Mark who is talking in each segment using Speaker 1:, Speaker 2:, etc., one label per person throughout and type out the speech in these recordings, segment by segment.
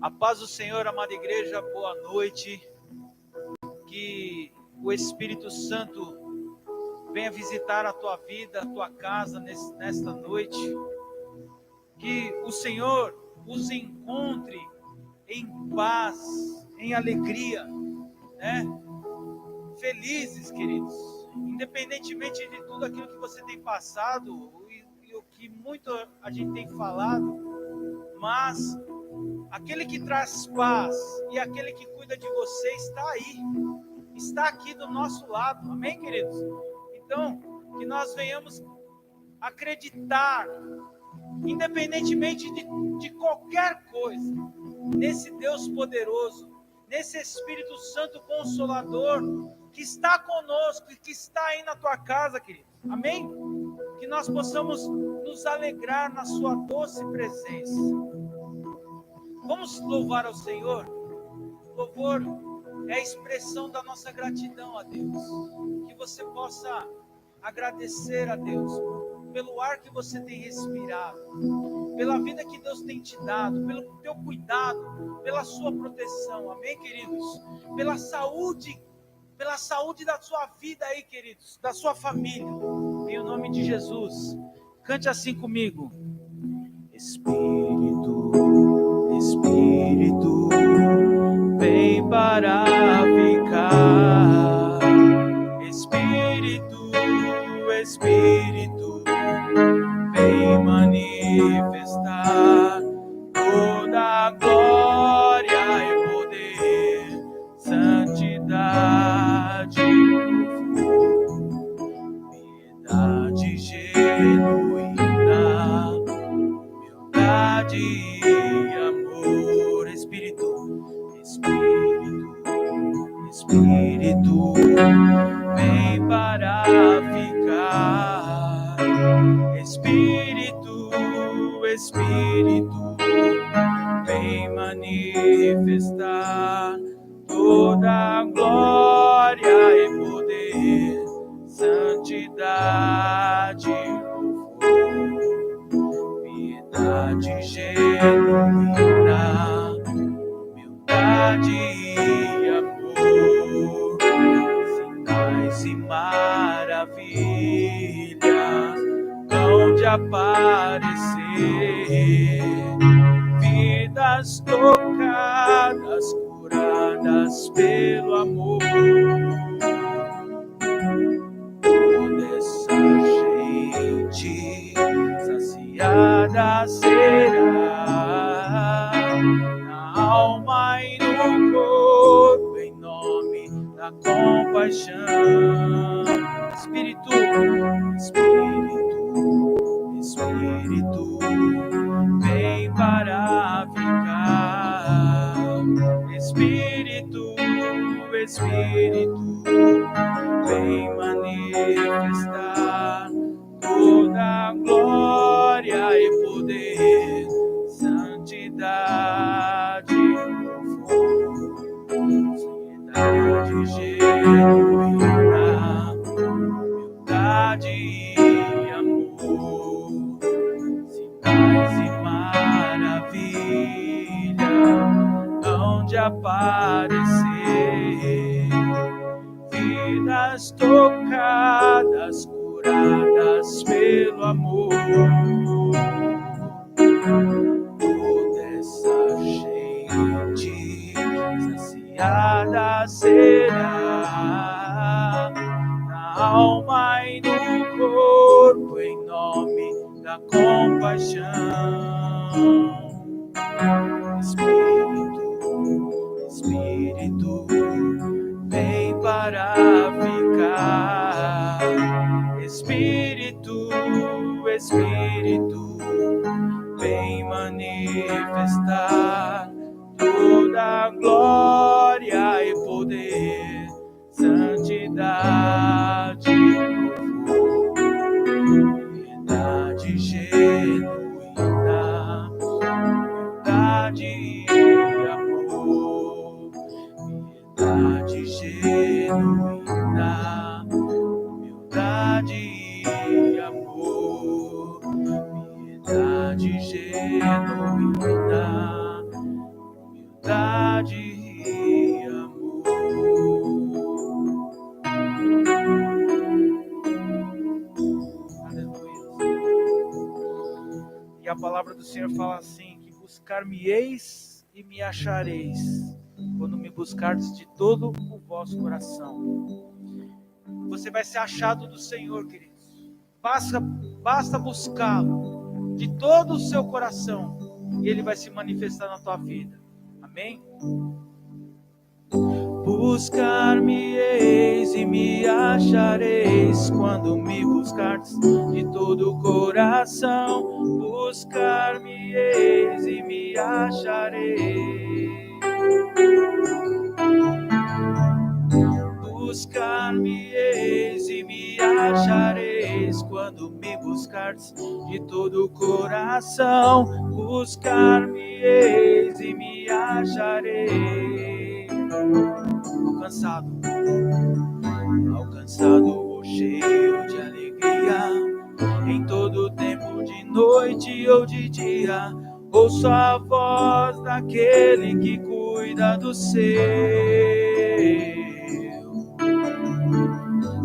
Speaker 1: A paz do Senhor, amada igreja, boa noite. Que o Espírito Santo venha visitar a tua vida, a tua casa nesta noite. Que o Senhor os encontre em paz, em alegria, né? Felizes, queridos. Independentemente de tudo aquilo que você tem passado e o que muito a gente tem falado, mas aquele que traz paz e aquele que cuida de você está aí, está aqui do nosso lado, amém, queridos? Então, que nós venhamos acreditar, independentemente de qualquer coisa, nesse Deus poderoso, nesse Espírito Santo Consolador, que está conosco e que está aí na tua casa, queridos, amém? Que nós possamos nos alegrar na sua doce presença. Vamos louvar ao Senhor. Louvor é a expressão da nossa gratidão a Deus. Que você possa agradecer a Deus pelo ar que você tem respirado, pela vida que Deus tem te dado, pelo teu cuidado, pela sua proteção, amém, queridos? Pela saúde da sua vida aí, queridos, da sua família, em nome de Jesus. Cante assim comigo. Espírito, Espírito, vem para ficar. Espírito, Espírito, vem manifestar toda a glória e poder, santidade, piedade genuína, humildade e amor. Espírito, Espírito, Espírito, vem para ficar. Espírito, Espírito, vem manifestar toda a glória e poder, santidade, louvor, piedade genuína, humildade e amor, sinais e maravilhas hão de aparecer, vidas tocadas, curadas pelo amor. Toda essa gente saciada será na alma e no corpo, em nome da compaixão. Espírito, Espírito, Espírito, vem para ficar. Espírito, Espírito, vem manifestar toda a glória e poder, santidade, piedade genuína, humildade e amor, sinais e maravilhas hão de aparecer, vidas tocadas, curadas pelo amor. Toda essa gente saciada será na alma e no corpo, em nome da compaixão. Espírito, Espírito, vem para ficar. Espírito, Espírito, vem manifestar toda a glória e poder, santidade, piedade genuína, humildade e amor, piedade genuína, humildade e amor, piedade genuína, bondade e amor. Aleluia. E a palavra do Senhor fala assim, que buscar-me-eis e me achareis, quando me buscardes de todo o vosso coração. Você vai ser achado do Senhor, queridos. Basta buscá-lo de todo o seu coração, e Ele vai se manifestar na tua vida. Amém? Buscar-me-eis e me achareis, quando me buscardes de todo o coração. Buscar-me-eis e me achareis. Buscar-me-eis e me achareis, quando me buscardes de todo o coração. Buscar-me-eis e me achareis. Alcançado ou cheio de alegria, em todo tempo, de noite ou de dia, ouço a voz daquele que cuida do seu.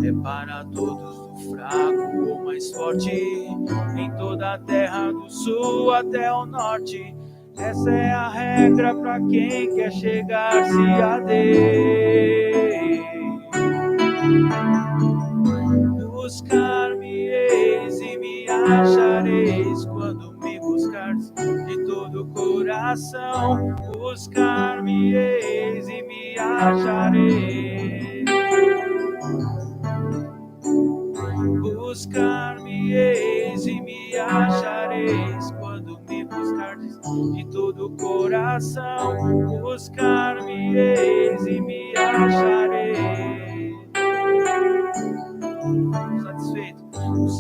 Speaker 1: É para todos, do fraco ou mais forte, em toda a terra, do sul até o norte. Essa é a regra para quem quer chegar-se a Deus. Buscar-me-eis e me achareis, quando me buscardes de todo o coração. Buscar-me-eis e me achareis. Buscar-me-eis e me achareis, quando me buscardes de todo o coração. Buscar-me-eis e me achareis.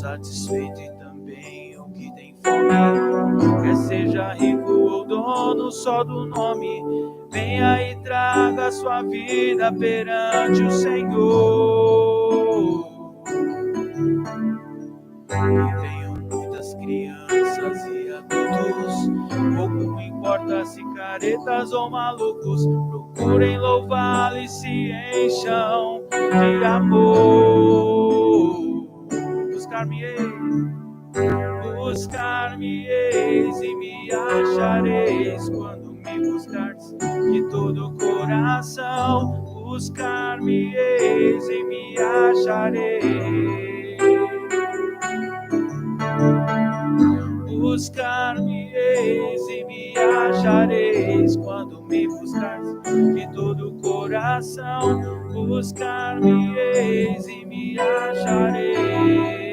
Speaker 1: Satisfeito e também o que tem fome, quer seja rico ou dono só do nome, venha e traga sua vida perante o Senhor. Que venham muitas crianças e adultos, pouco importa se caretas ou malucos, procurem louvá-lo e se encham de amor. Buscar-me-eis e me achareis, quando me buscardes de todo o coração. Buscar-me-eis e me achareis. Buscar-me-eis e me achareis, quando me buscardes de todo o coração. Buscar-me-eis e me achareis.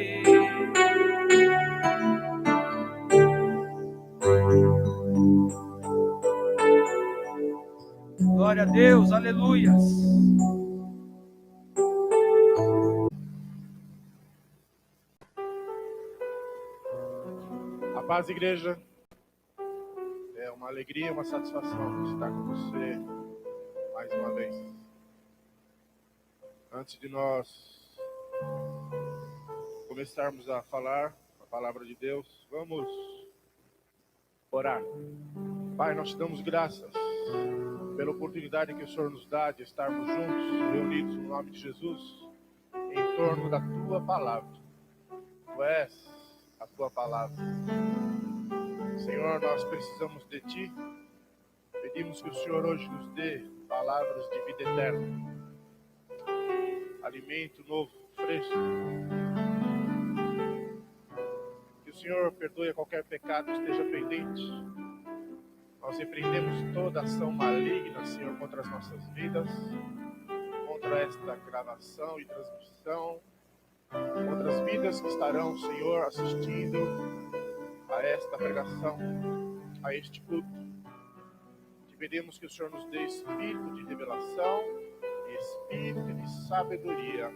Speaker 1: Glória a Deus, aleluias.
Speaker 2: A paz, igreja. É uma alegria, uma satisfação estar com você mais uma vez. Antes de nós começarmos a falar a palavra de Deus, vamos orar. Pai, nós te damos graças pela oportunidade que o Senhor nos dá de estarmos juntos, reunidos no nome de Jesus, em torno da Tua palavra. Tu és a Tua palavra. Senhor, nós precisamos de Ti. Pedimos que o Senhor hoje nos dê palavras de vida eterna, alimento novo, fresco. Que o Senhor perdoe qualquer pecado que esteja pendente. Nós repreendemos toda ação maligna, Senhor, contra as nossas vidas, contra esta gravação e transmissão, contra as vidas que estarão, Senhor, assistindo a esta pregação, a este culto. Te pedimos que o Senhor nos dê espírito de revelação e espírito de sabedoria,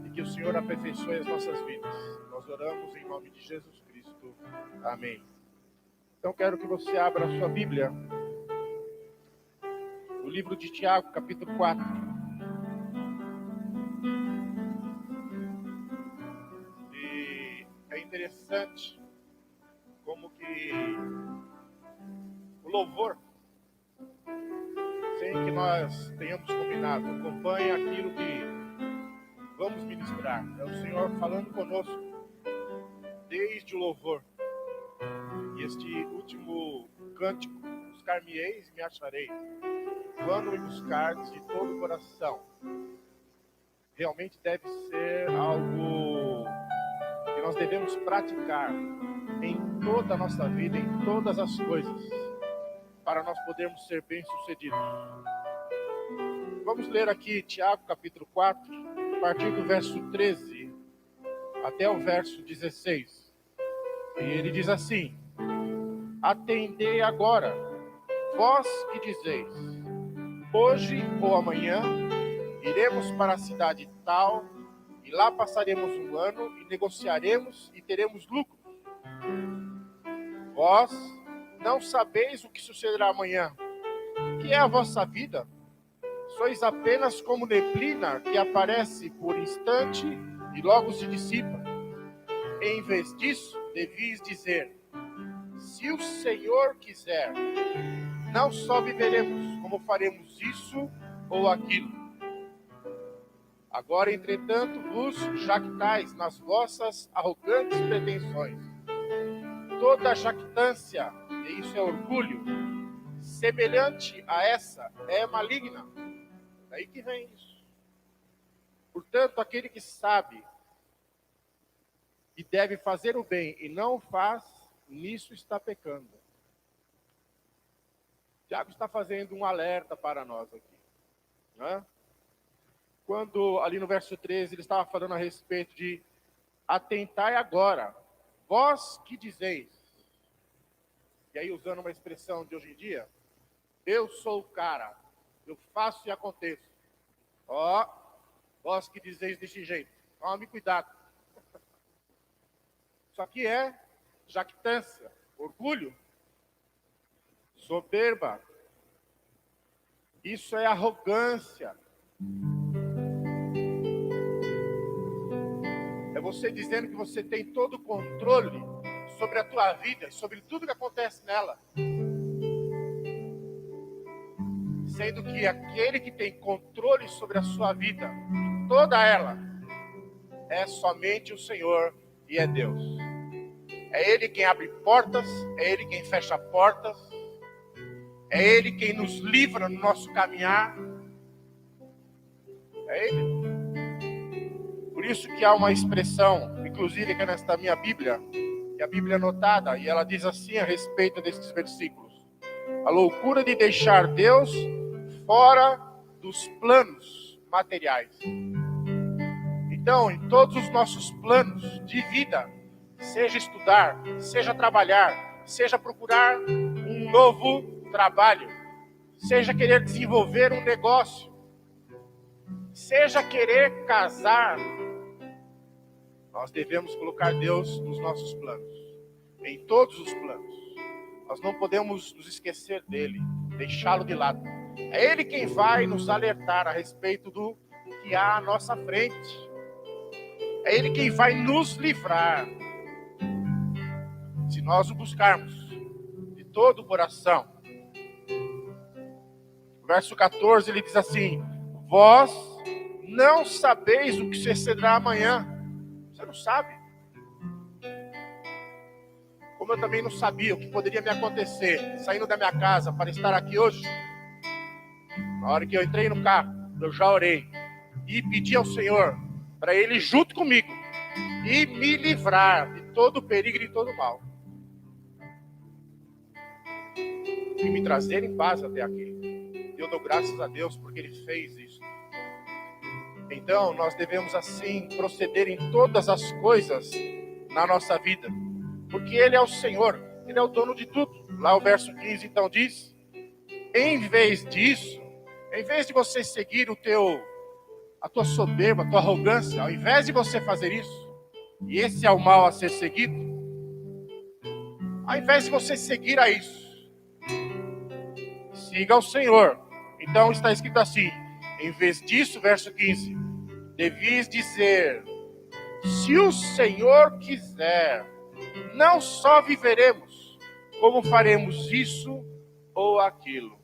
Speaker 2: e que o Senhor aperfeiçoe as nossas vidas. Nós oramos em nome de Jesus Cristo. Amém. Então quero que você abra a sua Bíblia no livro de Tiago, capítulo 4. E é interessante como que o louvor sem que nós tenhamos combinado. Acompanhe aquilo que vamos ministrar. É o Senhor falando conosco desde o louvor. E este último cântico, buscar-me-eis e me acharei. Quando me buscardes de todo o coração, realmente deve ser algo que nós devemos praticar em toda a nossa vida, em todas as coisas, para nós podermos ser bem-sucedidos. Vamos ler aqui Tiago capítulo 4, a partir do verso 13 até o verso 16. E ele diz assim: atendei agora, vós que dizeis, hoje ou amanhã iremos para a cidade tal, e lá passaremos um ano, e negociaremos e teremos lucro. Vós não sabeis o que sucederá amanhã. Que é a vossa vida? Sois apenas como neblina que aparece por instante e logo se dissipa. Em vez disso, devias dizer: se o Senhor quiser, não só viveremos, como faremos isso ou aquilo. Agora, entretanto, vos jactais nas vossas arrogantes pretensões. Toda jactância, e isso é orgulho, semelhante a essa, é maligna. Daí que vem isso. Portanto, aquele que sabe que deve fazer o bem e não o faz, nisso está pecando. Tiago está fazendo um alerta para nós aqui, né? Quando ali no verso 13 ele estava falando a respeito de atentai agora, vós que dizeis. E aí usando uma expressão de hoje em dia, eu sou o cara, eu faço e aconteço. Ó, vós que dizeis desse jeito, tome cuidado. Isso aqui é jactância, orgulho, soberba. Isso é arrogância. É você dizendo que você tem todo o controle sobre a tua vida, sobre tudo que acontece nela. Sendo que aquele que tem controle sobre a sua vida, toda ela, é somente o Senhor e é Deus. É Ele quem abre portas, é Ele quem fecha portas, é Ele quem nos livra no nosso caminhar. É Ele. Por isso que há uma expressão, inclusive que é nesta minha Bíblia, que é a Bíblia anotada, e ela diz assim a respeito desses versículos: a loucura de deixar Deus fora dos planos materiais. Então, em todos os nossos planos de vida, seja estudar, seja trabalhar, seja procurar um novo trabalho, seja querer desenvolver um negócio, seja querer casar, nós devemos colocar Deus nos nossos planos, em todos os planos. Nós não podemos nos esquecer dele, deixá-lo de lado. É Ele quem vai nos alertar a respeito do que há à nossa frente. É Ele quem vai nos livrar, se nós o buscarmos de todo o coração. Verso 14, ele diz assim: vós não sabeis o que sucederá amanhã. Você não sabe. Como eu também não sabia o que poderia me acontecer saindo da minha casa para estar aqui hoje. Na hora que eu entrei no carro, eu já orei e pedi ao Senhor para Ele junto comigo e me livrar de todo o perigo e de todo o mal. E me trazer em paz até aqui. Eu dou graças a Deus porque Ele fez isso. Então, nós devemos assim proceder em todas as coisas na nossa vida. Porque Ele é o Senhor, Ele é o dono de tudo. Lá o verso 15 então diz: em vez disso, em vez de você seguir a tua soberba, a tua arrogância, ao invés de você fazer isso, e esse é o mal a ser seguido, ao invés de você seguir a isso, siga o Senhor. Então está escrito assim, em vez disso, verso 15, devias dizer: se o Senhor quiser, não só viveremos, como faremos isso ou aquilo.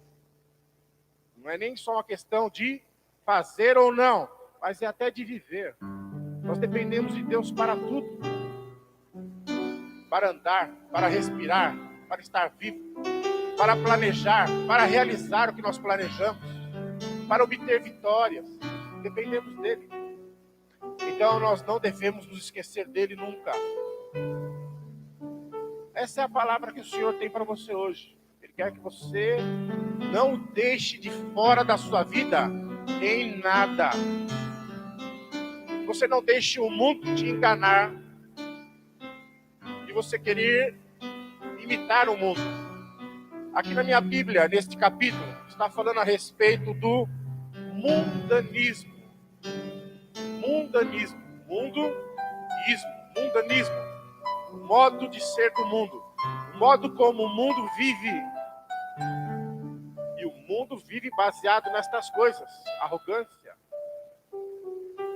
Speaker 2: Não é nem só uma questão de fazer ou não, mas é até de viver. Nós dependemos de Deus para tudo. Para andar, para respirar, para estar vivo, para planejar, para realizar o que nós planejamos, para obter vitórias. Dependemos dele. Então nós não devemos nos esquecer dele nunca. Essa é a palavra que o Senhor tem para você hoje. Ele quer que você não o deixe de fora da sua vida em nada. Você não deixe o mundo te enganar e você querer imitar o mundo. Aqui na minha Bíblia, neste capítulo, está falando a respeito do mundanismo. Mundanismo. Mundanismo. O modo de ser do mundo. O modo como o mundo vive. E o mundo vive baseado nestas coisas. Arrogância.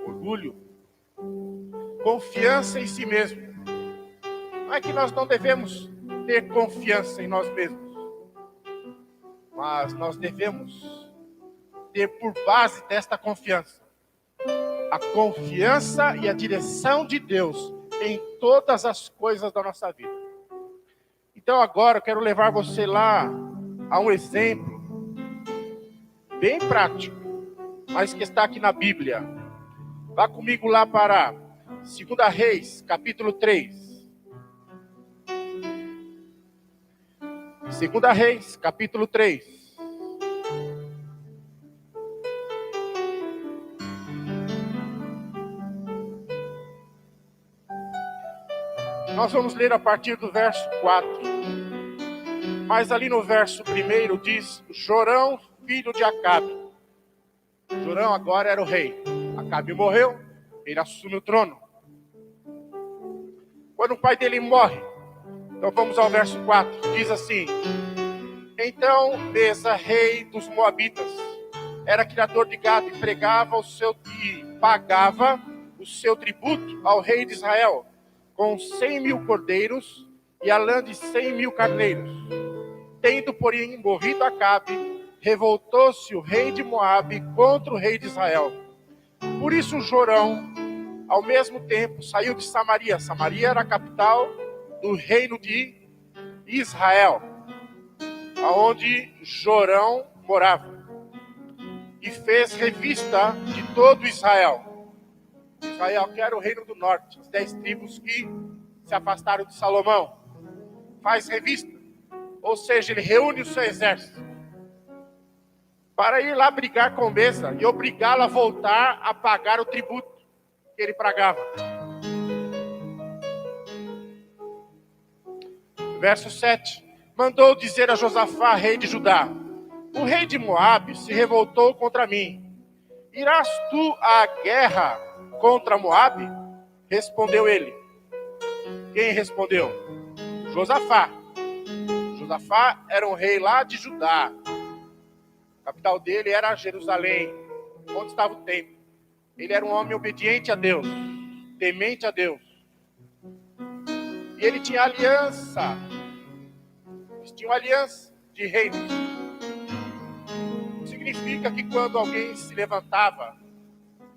Speaker 2: Orgulho. Confiança em si mesmo. Não é que nós não devemos ter confiança em nós mesmos. Mas nós devemos ter por base desta confiança a confiança e a direção de Deus em todas as coisas da nossa vida. Então agora eu quero levar você lá a um exemplo bem prático, mas que está aqui na Bíblia. Vá comigo lá para 2 Reis, capítulo 3. 2 Reis, capítulo 3. Nós vamos ler a partir do verso 4. Mas ali no verso 1 diz: Jorão, filho de Acabe. Jorão agora era o rei. Acabe morreu, ele assume o trono. Quando o pai dele morre, então vamos ao verso 4, diz assim: Então Mesa, rei dos Moabitas, era criador de gado e pagava o seu tributo ao rei de Israel, com 100.000 cordeiros e a lã de 100.000 carneiros. Tendo, porém, morrido Acabe, revoltou-se o rei de Moabe contra o rei de Israel. Por isso Jorão, ao mesmo tempo, saiu de Samaria. Samaria era a capital do reino de Israel, aonde Jorão morava, e fez revista de todo Israel. Israel, que era o reino do norte, as 10 tribos que se afastaram de Salomão. Faz revista, ou seja, ele reúne o seu exército para ir lá brigar com Mesa e obrigá-lo a voltar a pagar o tributo que ele pagava. Verso 7. Mandou dizer a Josafá, rei de Judá: O rei de Moabe se revoltou contra mim. Irás tu à guerra contra Moabe? Respondeu ele. Quem respondeu? Josafá. Josafá era um rei lá de Judá. A capital dele era Jerusalém, onde estava o templo. Ele era um homem obediente a Deus, temente a Deus. E ele tinha aliança. Eles tinham aliança de reinos. Significa que quando alguém se levantava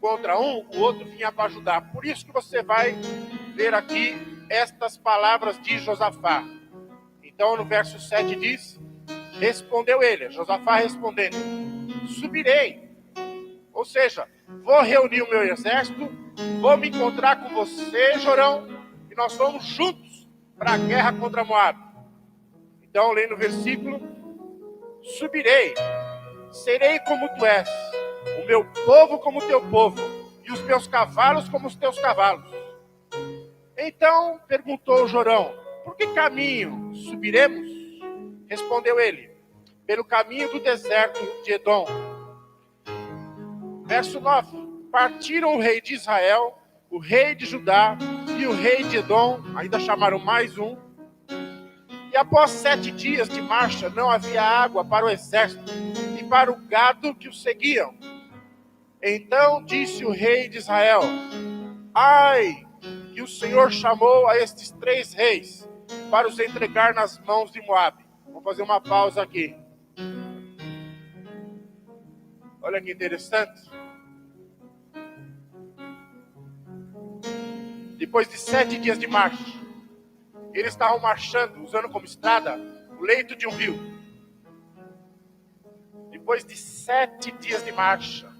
Speaker 2: contra um, o outro vinha para ajudar. Por isso que você vai ver aqui estas palavras de Josafá. Então no verso 7 diz: respondeu ele, Josafá respondendo: subirei. Ou seja, vou reunir o meu exército, vou me encontrar com você, Jorão, e nós vamos juntos para a guerra contra Moabe. Então, lendo o versículo: subirei, serei como tu és, o meu povo como o teu povo, e os meus cavalos como os teus cavalos. Então perguntou Jorão: por que caminho subiremos? Respondeu ele: pelo caminho do deserto de Edom. Verso 9: partiram o rei de Israel, o rei de Judá e o rei de Edom, ainda chamaram mais um. E após 7 dias de marcha, não havia água para o exército e para o gado que o seguiam. Então disse o rei de Israel: ai, que o Senhor chamou a estes 3 reis para os entregar nas mãos de Moabe. Vamos fazer uma pausa aqui. Olha que interessante. Depois de 7 dias de marcha, eles estavam marchando, usando como estrada o leito de um rio. Depois de 7 dias de marcha,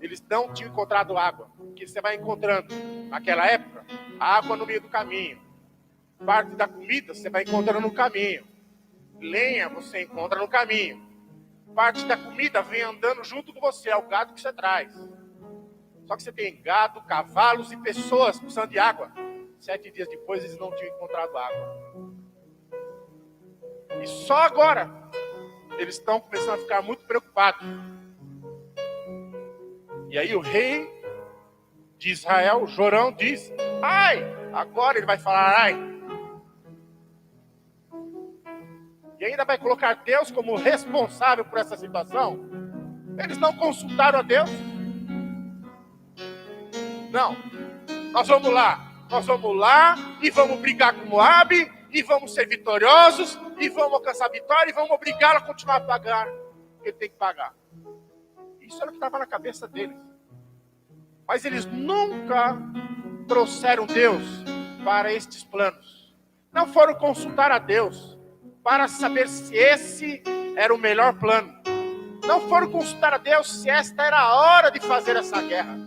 Speaker 2: eles não tinham encontrado água. Que você vai encontrando naquela época, a água no meio do caminho. Parte da comida você vai encontrando no caminho. Lenha você encontra no caminho. Parte da comida vem andando junto com você, é o gado que você traz. Só que você tem gado, cavalos e pessoas precisando de água. 7 dias depois eles não tinham encontrado água. E só agora eles estão começando a ficar muito preocupados. E aí o rei de Israel, Jorão, diz: ai, agora ele vai falar ai. E ainda vai colocar Deus como responsável por essa situação. Eles não consultaram a Deus. Não, nós vamos lá e vamos brigar com Moabe, e vamos ser vitoriosos, e vamos alcançar a vitória, e vamos obrigá-lo a continuar a pagar o que ele tem que pagar. Isso era o que estava na cabeça deles. Mas eles nunca trouxeram Deus para estes planos. Não foram consultar a Deus para saber se esse era o melhor plano. Não foram consultar a Deus se esta era a hora de fazer essa guerra.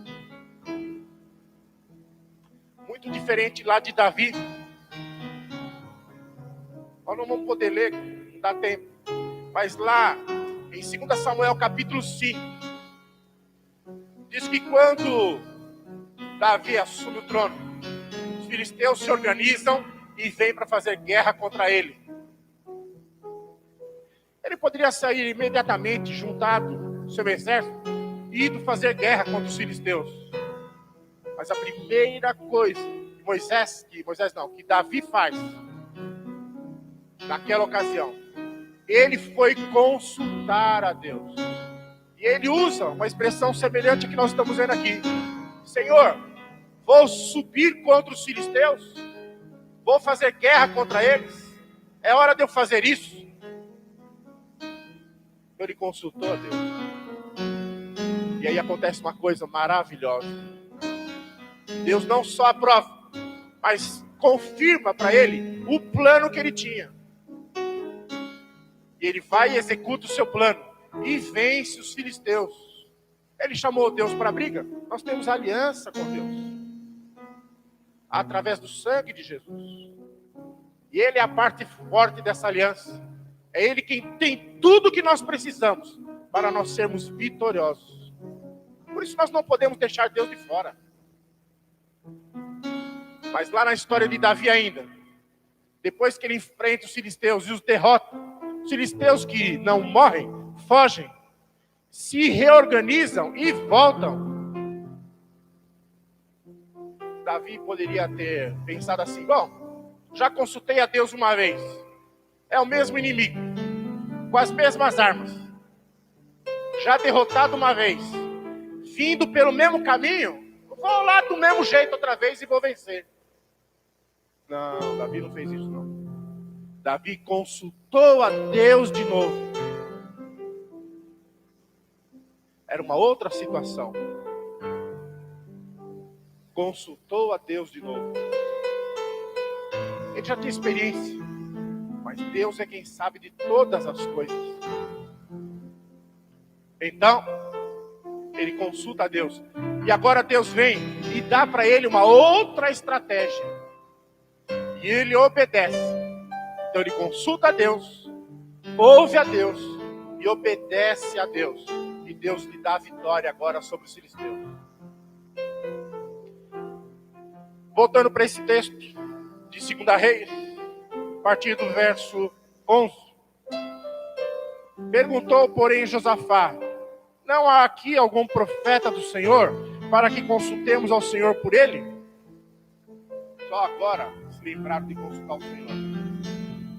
Speaker 2: Muito diferente lá de Davi. Nós não vamos poder ler, não dá tempo. Mas lá, em 2 Samuel capítulo 5, diz que quando Davi assume o trono, os filisteus se organizam e vêm para fazer guerra contra ele. Ele poderia sair imediatamente, juntado seu exército, e ido fazer guerra contra os filisteus. Mas a primeira coisa que Davi faz, naquela ocasião, ele foi consultar a Deus. E ele usa uma expressão semelhante à que nós estamos vendo aqui. Senhor, vou subir contra os filisteus? Vou fazer guerra contra eles? É hora de eu fazer isso? Ele consultou a Deus. E aí acontece uma coisa maravilhosa. Deus não só aprova, mas confirma para ele o plano que ele tinha. E ele vai e executa o seu plano e vence os filisteus. Ele chamou Deus para a briga. Nós temos aliança com Deus através do sangue de Jesus. E ele é a parte forte dessa aliança. É ele quem tem tudo que nós precisamos para nós sermos vitoriosos. Por isso nós não podemos deixar Deus de fora. Mas lá na história de Davi ainda, depois que ele enfrenta os filisteus e os derrota, os filisteus que não morrem, fogem, se reorganizam e voltam. Davi poderia ter pensado assim: bom, já consultei a Deus uma vez, é o mesmo inimigo, com as mesmas armas, já derrotado uma vez, vindo pelo mesmo caminho, vou lá do mesmo jeito outra vez e vou vencer. Não, Davi não fez isso não. Davi consultou a Deus de novo. Era uma outra situação. Consultou a Deus de novo. Ele já tinha experiência, mas Deus é quem sabe de todas as coisas. Então, ele consulta a Deus. E agora Deus vem e dá para ele uma outra estratégia. E ele obedece. Então ele consulta a Deus, ouve a Deus e obedece a Deus. E Deus lhe dá a vitória agora sobre os filisteus. Voltando para esse texto de 2 Reis, a partir do verso 11. Perguntou, porém, Josafá: não há aqui algum profeta do Senhor para que consultemos ao Senhor por ele? Só agora se lembraram de consultar o Senhor.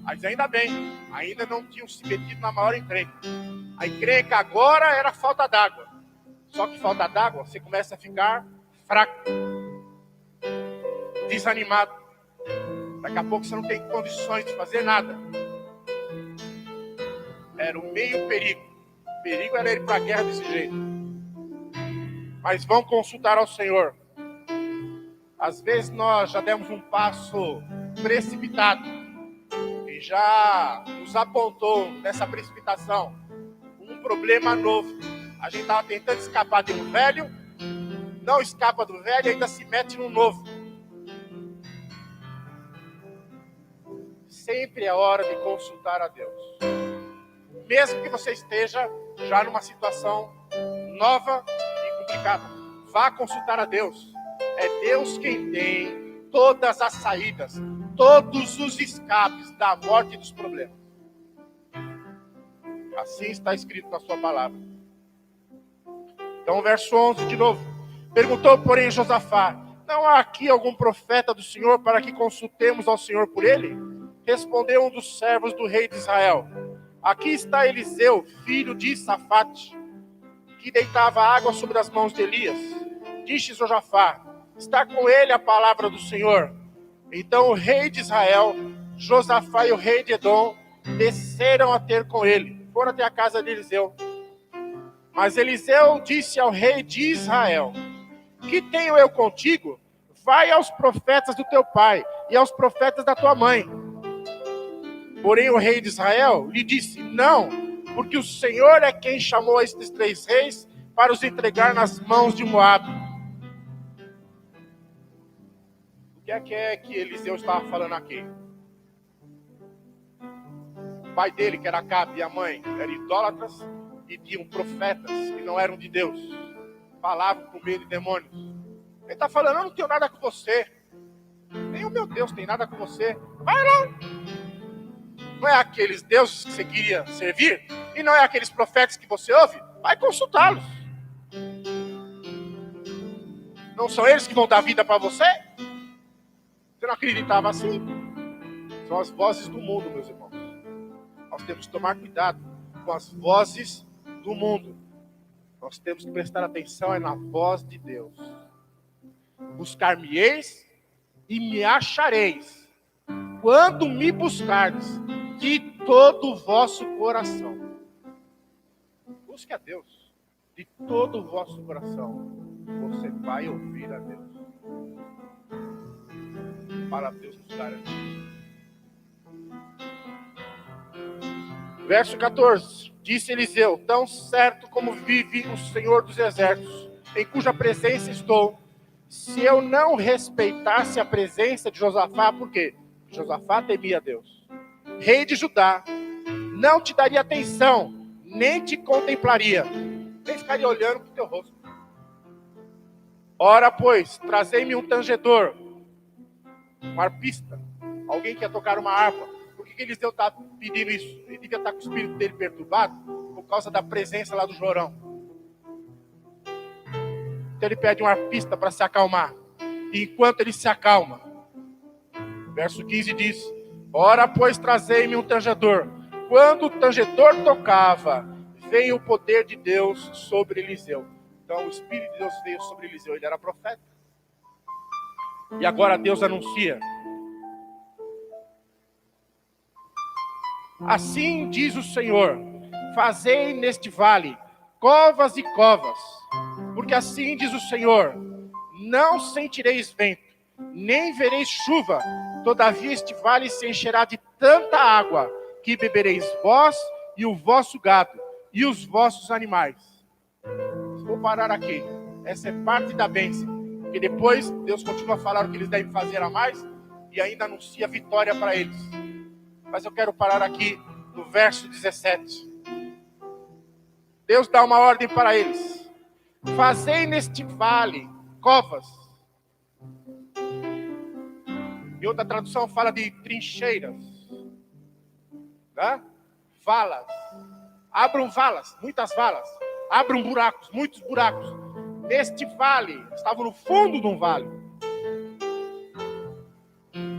Speaker 2: Mas ainda bem, ainda não tinham se metido na maior encrenca. A encrenca agora era falta d'água. Só que falta d'água, você começa a ficar fraco, desanimado. Daqui a pouco você não tem condições de fazer nada. Era o meio perigo. O perigo era ir para a guerra desse jeito. mas vão consultar ao Senhor. Às vezes nós já demos um passo precipitado e já nos apontou nessa precipitação um problema novo. A gente estava tentando escapar de um velho, não escapa do velho e ainda se mete no novo. Sempre é hora de consultar a Deus. Mesmo que você esteja já numa situação nova e complicada, vá consultar a Deus. É Deus quem tem todas as saídas, todos os escapes da morte e dos problemas. Assim está escrito na sua palavra. Então, verso 11 de novo. Perguntou, porém, Josafá: não há aqui algum profeta do Senhor para que consultemos ao Senhor por ele? Respondeu um dos servos do rei de Israel: aqui está Eliseu, filho de Safate, que deitava água sobre as mãos de Elias. Disse Josafá: está com ele a palavra do Senhor. Então o rei de Israel, Josafá e o rei de Edom desceram a ter com ele. Foram até a casa de Eliseu. Mas Eliseu disse ao rei de Israel: que tenho eu contigo? Vai aos profetas do teu pai e aos profetas da tua mãe. Porém o rei de Israel lhe disse: não, porque o Senhor é quem chamou estes 3 reis para os entregar nas mãos de Moabe. O que é que Eliseu estava falando aqui? O pai dele, que era Acabe, e a mãe eram idólatras e tinham profetas que não eram de Deus. Falavam com medo de demônios. Ele está falando: eu não tenho nada com você. Nem o meu Deus tem nada com você. Vai lá. Não é aqueles deuses que você queria servir? E não é aqueles profetas que você ouve? Vai consultá-los. Não são eles que vão dar vida para você? Você não acreditava assim? São as vozes do mundo, meus irmãos. Nós temos que tomar cuidado com as vozes do mundo. Nós temos que prestar atenção na voz de Deus. Buscar-me-eis e me achareis, quando me buscardes de todo o vosso coração. Busque a Deus de todo o vosso coração. Você vai ouvir a Deus. Para Deus nos garantir. Verso 14. Disse Eliseu: tão certo como vive o Senhor dos Exércitos, em cuja presença estou, se eu não respeitasse a presença de Josafá, por quê? Josafá temia a Deus, rei de Judá, não te daria atenção, nem te contemplaria, nem ficaria olhando para o teu rosto. Ora, pois, trazei-me um tangedor, um arpista, alguém que ia tocar uma harpa. Por que Eliseu está pedindo isso? Ele devia estar com o espírito dele perturbado por causa da presença lá do Jorão. Então ele pede um arpista para se acalmar. E enquanto ele se acalma, verso 15 diz: ora, pois, trazei-me um tangedor. Quando o tangedor tocava, veio o poder de Deus sobre Eliseu. Então o Espírito de Deus veio sobre Eliseu. Ele era profeta. E agora Deus anuncia: assim diz o Senhor: fazei neste vale covas e covas, porque assim diz o Senhor: não sentireis vento, nem vereis chuva, todavia este vale se encherá de tanta água, que bebereis vós e o vosso gado, e os vossos animais. Vou parar aqui. Essa é parte da bênção, porque depois Deus continua a falar o que eles devem fazer a mais, e ainda anuncia vitória para eles. Mas eu quero parar aqui no verso 17. Deus dá uma ordem para eles: fazei neste vale covas. Em outra tradução fala de trincheiras, né? Valas. Abram valas, muitas valas. Abram buracos, muitos buracos. Neste vale, estavam no fundo de um vale.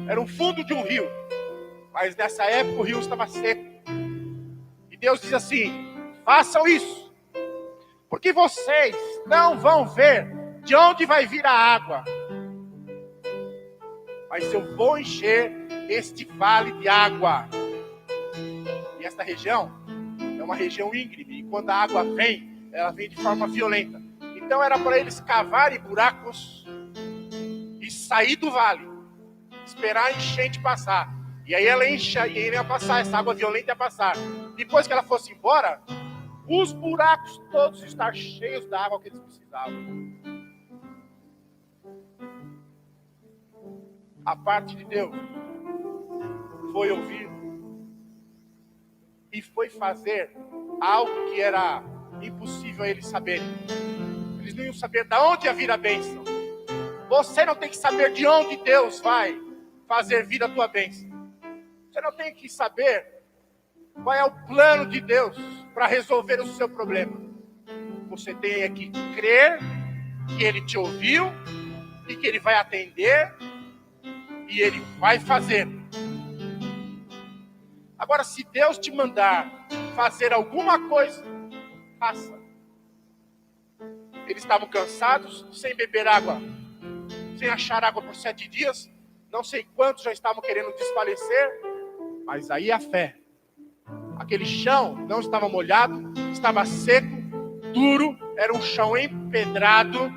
Speaker 2: Era o fundo de um rio. Mas nessa época o rio estava seco. E Deus diz assim: façam isso, porque vocês não vão ver de onde vai vir a água, mas eu vou encher este vale de água. E esta região é uma região íngreme, e quando a água vem, ela vem de forma violenta. Então era para eles cavarem buracos e sair do vale, esperar a enchente passar. E aí ela ia passar, essa água violenta ia passar. Depois que ela fosse embora, os buracos todos estar cheios da água que eles precisavam. A parte de Deus foi ouvir e foi fazer algo que era impossível a eles saberem. Eles não iam saber de onde ia vir a bênção. Você não tem que saber de onde Deus vai fazer vir a tua bênção. Você não tem que saber qual é o plano de Deus para resolver o seu problema. Você tem que crer que Ele te ouviu e que Ele vai atender e Ele vai fazer. Agora, se Deus te mandar fazer alguma coisa, faça. Eles estavam cansados, sem beber água, sem achar água por 7 dias. Não sei quantos já estavam querendo desfalecer. Mas aí a fé. Aquele chão não estava molhado, estava seco, duro, era um chão empedrado,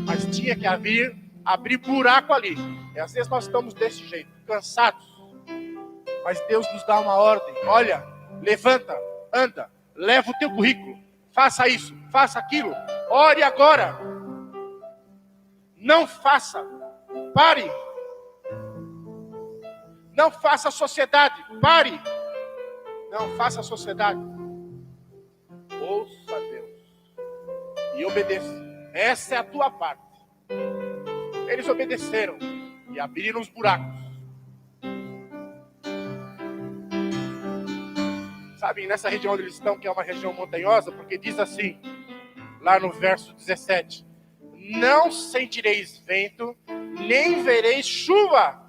Speaker 2: mas tinha que abrir buraco ali. E às vezes nós estamos desse jeito, cansados. Mas Deus nos dá uma ordem. Olha, levanta, anda, leva o teu currículo. Faça isso, faça aquilo. Ore agora. Não faça. Pare. Não faça a sociedade. Pare. Não faça a sociedade. Ouça Deus. E obedeça. Essa é a tua parte. Eles obedeceram. E abriram os buracos. Sabe, nessa região onde eles estão, que é uma região montanhosa, porque diz assim, lá no verso 17: não sentireis vento, nem vereis chuva.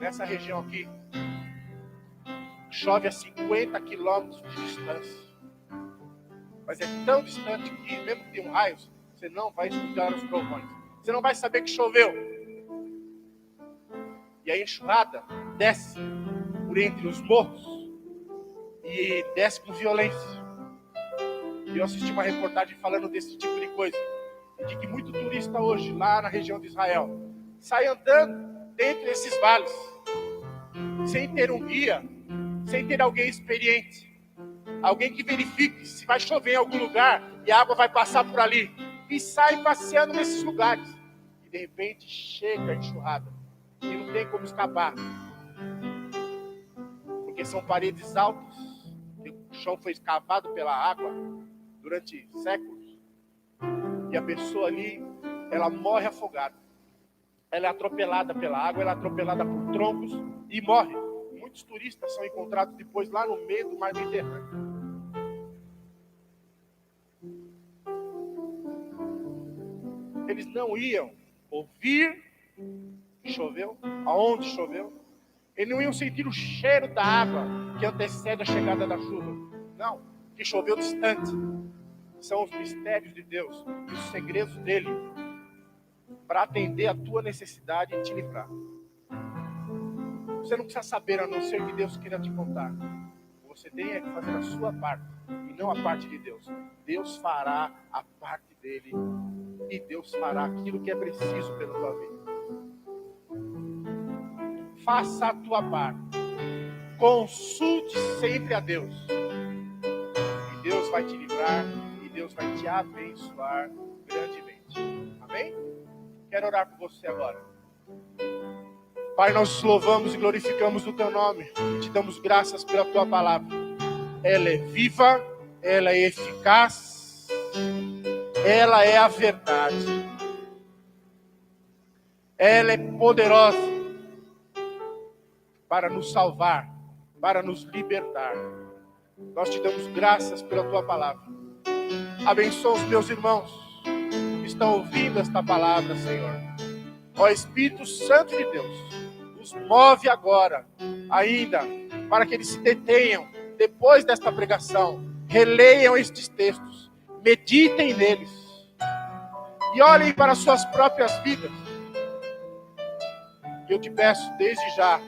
Speaker 2: Nessa região aqui, chove a 50 quilômetros de distância. Mas é tão distante que, mesmo que tenha um raio, você não vai escutar os trovões. Você não vai saber que choveu. E a enxurrada desce por entre os morros. E desce com violência. E eu assisti uma reportagem falando desse tipo de coisa. De que muito turista hoje, lá na região de Israel, sai andando dentro desses vales, sem ter um guia, sem ter alguém experiente. Alguém que verifique se vai chover em algum lugar e a água vai passar por ali. E sai passeando nesses lugares. E de repente chega a enxurrada. E não tem como escapar. Porque são paredes altas. O chão foi escavado pela água durante séculos. E a pessoa ali, ela morre afogada. Ela é atropelada pela água, ela é atropelada por troncos e morre. Muitos turistas são encontrados depois lá no meio do mar Mediterrâneo. Eles não iam ouvir que choveu, aonde choveu. Eles não iam sentir o cheiro da água que antecede a chegada da chuva. Não, que choveu distante. São os mistérios de Deus e os segredos dele para atender a tua necessidade e te livrar. Você não precisa saber, a não ser que Deus queira te contar. Você tem que fazer a sua parte e não a parte de Deus. Deus fará a parte dele e Deus fará aquilo que é preciso pela tua vida. Faça a tua parte. Consulte sempre a Deus. E Deus vai te livrar e Deus vai te abençoar grandemente. Amém? Quero orar por você agora. Pai, nós te louvamos e glorificamos o teu nome. E te damos graças pela tua palavra. Ela é viva, ela é eficaz, ela é a verdade. Ela é poderosa para nos salvar, para nos libertar. Nós te damos graças pela tua palavra. Abençoa os meus irmãos que estão ouvindo esta palavra, Senhor. Ó Espírito Santo de Deus, nos move agora, ainda, para que eles se detenham depois desta pregação, releiam estes textos, meditem neles e olhem para as suas próprias vidas. E eu te peço desde já,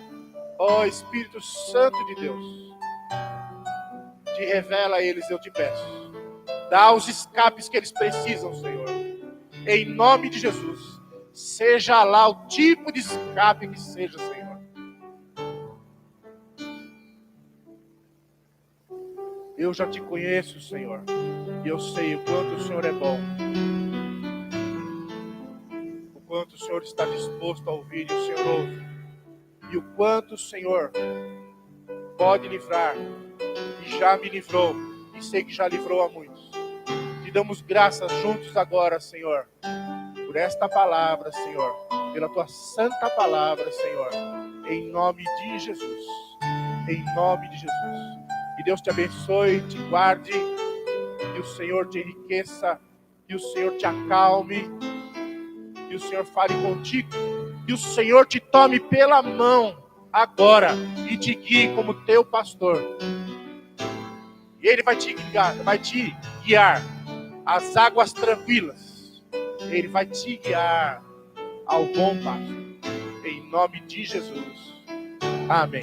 Speaker 2: ó Espírito Santo de Deus, te revela a eles, eu te peço. Dá os escapes que eles precisam, Senhor. Em nome de Jesus. Seja lá o tipo de escape que seja, Senhor. Eu já te conheço, Senhor. E eu sei o quanto o Senhor é bom. O quanto o Senhor está disposto a ouvir e o Senhor ouve. E o quanto o Senhor pode livrar. E já me livrou. E sei que já livrou a muitos. Te damos graças juntos agora, Senhor. Por esta palavra, Senhor. Pela tua santa palavra, Senhor. Em nome de Jesus. Em nome de Jesus. Que Deus te abençoe, te guarde. Que o Senhor te enriqueça. Que o Senhor te acalme. Que o Senhor fale contigo. Que o Senhor te tome pela mão agora e te guie como teu pastor. E Ele vai te guiar às águas tranquilas. Ele vai te guiar ao bom pasto. Em nome de Jesus. Amém.